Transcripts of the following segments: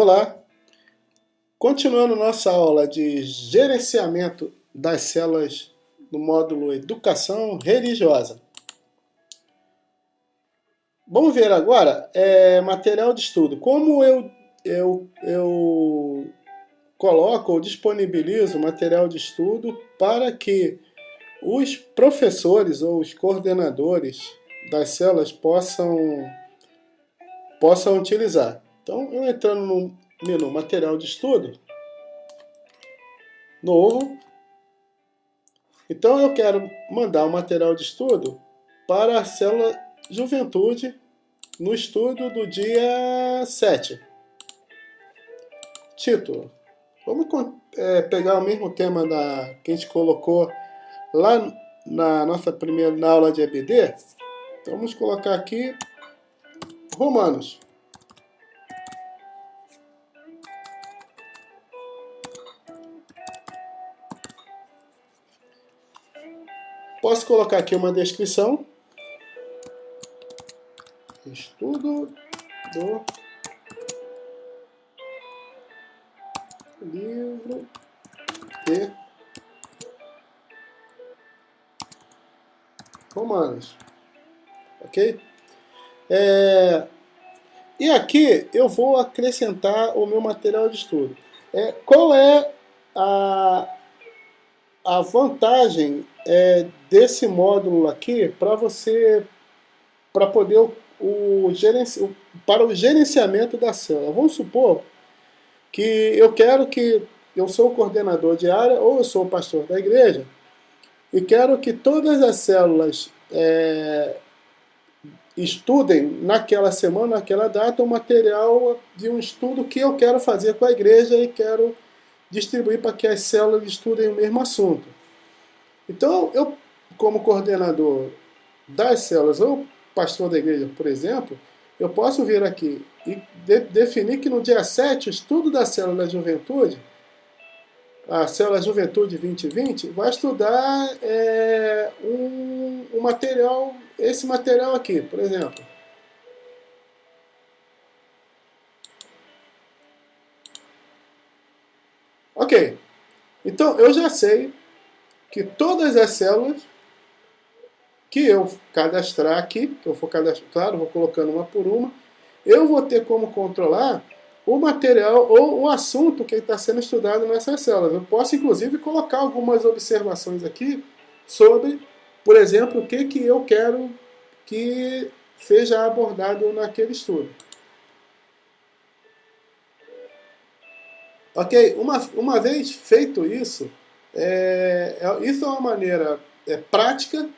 Olá, continuando nossa aula de gerenciamento das células do módulo Educação Religiosa. Vamos ver agora material de estudo. Como eu coloco ou disponibilizo material de estudo para que os professores ou os coordenadores das células possam utilizar. Então, eu entrando no menu Material de Estudo, novo. Então, eu quero mandar o material de estudo para a célula Juventude no estudo do dia 7. Título. Vamos pegar o mesmo tema que a gente colocou lá na nossa primeira aula de EBD. Então, vamos colocar aqui Romanos. Posso colocar aqui uma descrição. Estudo do livro de Romanos. Ok? E aqui eu vou acrescentar o meu material de estudo. Qual é a vantagem desse módulo aqui para poder para o gerenciamento da célula? Vamos supor que eu sou o coordenador de área ou eu sou o pastor da igreja e quero que todas as células estudem naquela semana, naquela data, o material de um estudo que eu quero fazer com a igreja e quero distribuir para que as células estudem o mesmo assunto. Então, eu, como coordenador das células ou pastor da igreja, por exemplo, eu posso vir aqui e definir que no dia 7, o estudo da célula da juventude, a célula Juventude 2020, vai estudar um material, esse material aqui, por exemplo. Ok, então eu já sei que todas as células que eu cadastrar aqui, que eu for cadastrar, claro, vou colocando uma por uma, eu vou ter como controlar o material ou o assunto que está sendo estudado nessas células. Eu posso, inclusive, colocar algumas observações aqui sobre, por exemplo, o que eu quero que seja abordado naquele estudo. Ok? Uma vez feito isso, isso é uma maneira prática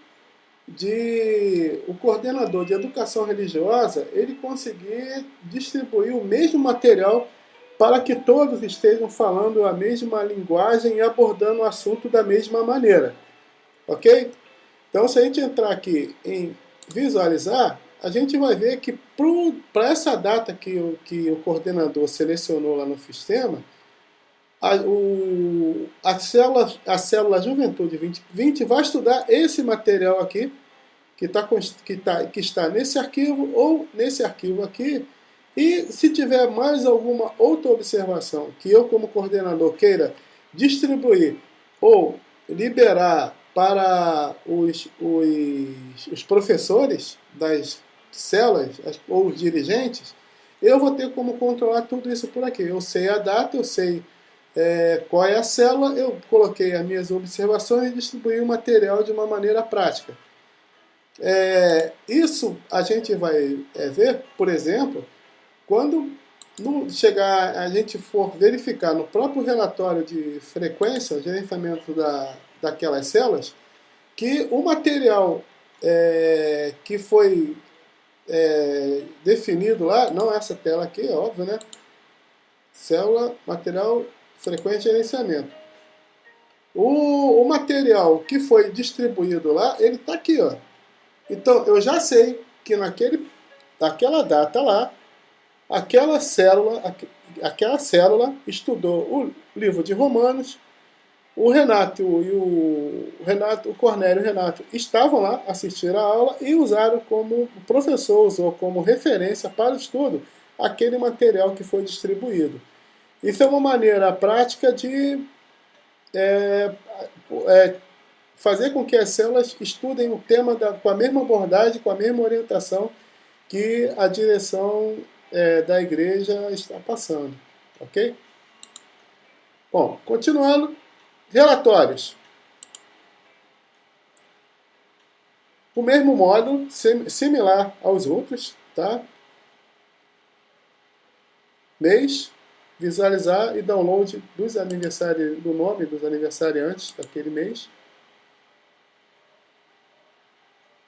de o coordenador de educação religiosa ele conseguir distribuir o mesmo material para que todos estejam falando a mesma linguagem e abordando o assunto da mesma maneira. Ok? Então, se a gente entrar aqui em visualizar, a gente vai ver que para essa data que o coordenador selecionou lá no sistema, a célula Juventude 2020 vai estudar esse material aqui, que está nesse arquivo ou nesse arquivo aqui, e se tiver mais alguma outra observação que eu, como coordenador, queira distribuir ou liberar para os professores das células ou os dirigentes, eu vou ter como controlar tudo isso por aqui. Eu sei a data, eu sei qual é a célula, eu coloquei as minhas observações e distribuí o material de uma maneira prática. Isso a gente vai ver, por exemplo, quando a gente for verificar no próprio relatório de frequência, o gerenciamento daquelas células, que o material que foi definido lá, não essa tela aqui, é óbvio, né? Célula, material, frequência e gerenciamento. O material que foi distribuído lá, ele está aqui, ó. Então, eu já sei que naquela data lá, aquela célula estudou o livro de Romanos, o Renato e o Cornélio e o Renato estavam lá, assistiram a aula e usaram como, o professor usou como referência para o estudo aquele material que foi distribuído. Isso é uma maneira prática de fazer com que as células estudem o tema com a mesma abordagem, com a mesma orientação que a direção da igreja está passando. Ok? Bom, continuando, relatórios. O mesmo modo, similar aos outros, tá? Mês, visualizar e download do nome dos aniversariantes daquele mês.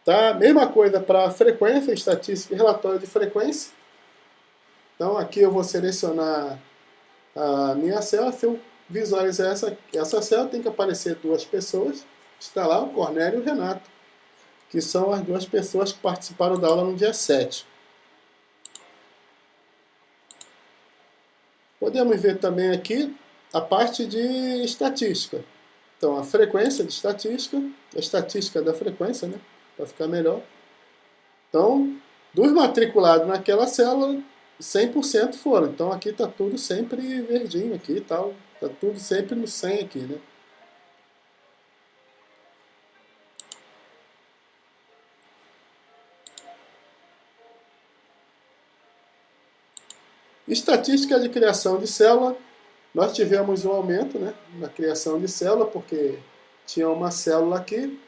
Tá? Mesma coisa para frequência, estatística e relatório de frequência. Então aqui eu vou selecionar a minha célula. Se eu visualizar essa célula, tem que aparecer duas pessoas. Está lá o Cornélio e o Renato, que são as duas pessoas que participaram da aula no dia 7. Podemos ver também aqui a parte de estatística. Então, a frequência de estatística, a estatística da frequência, né, para ficar melhor. Então, dos matriculados naquela célula, 100% foram. Então, aqui está tudo sempre verdinho aqui e tal. Está tudo sempre no 100 aqui, né? Estatística de criação de célula. Nós tivemos um aumento, né, na criação de célula, porque tinha uma célula aqui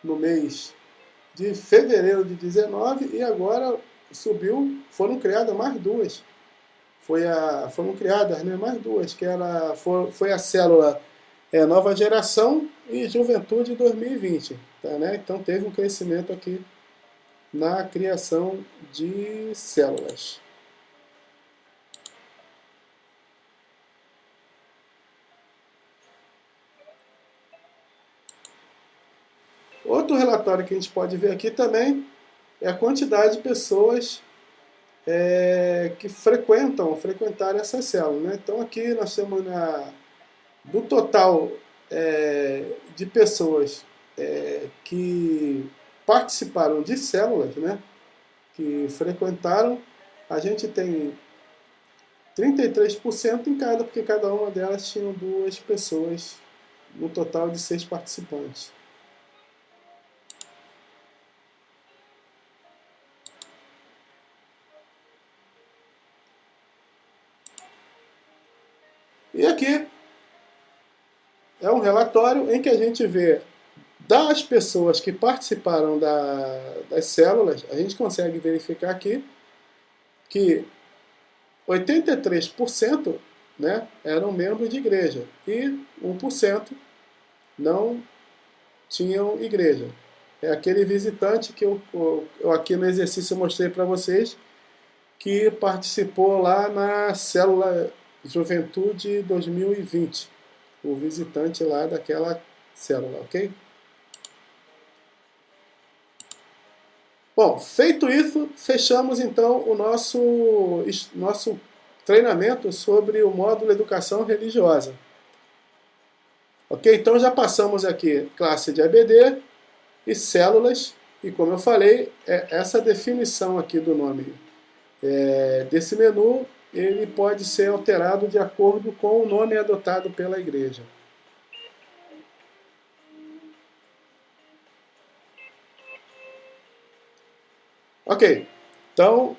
no mês de fevereiro de 19 e agora subiu, foram criadas mais duas. Foram criadas, né, mais duas, que foi a célula Nova Geração e Juventude 2020. Tá, né? Então teve um crescimento aqui na criação de células. Outro relatório que a gente pode ver aqui também é a quantidade de pessoas que frequentaram essa célula. Né? Então aqui nós temos do total de pessoas que participaram de células, né? Que frequentaram, a gente tem 33% em cada, porque cada uma delas tinham duas pessoas, no total de 6 participantes. E aqui é um relatório em que a gente vê das pessoas que participaram das células, a gente consegue verificar aqui que 83%, né, eram membros de igreja e 1% não tinham igreja. É aquele visitante que eu aqui no exercício eu mostrei para vocês, que participou lá na célula Juventude 2020. O visitante lá daquela célula, ok? Bom, feito isso, fechamos então o nosso treinamento sobre o módulo Educação Religiosa. Ok? Então já passamos aqui classe de EBD e células, e como eu falei, essa definição aqui do nome desse menu, ele pode ser alterado de acordo com o nome adotado pela igreja. Ok, então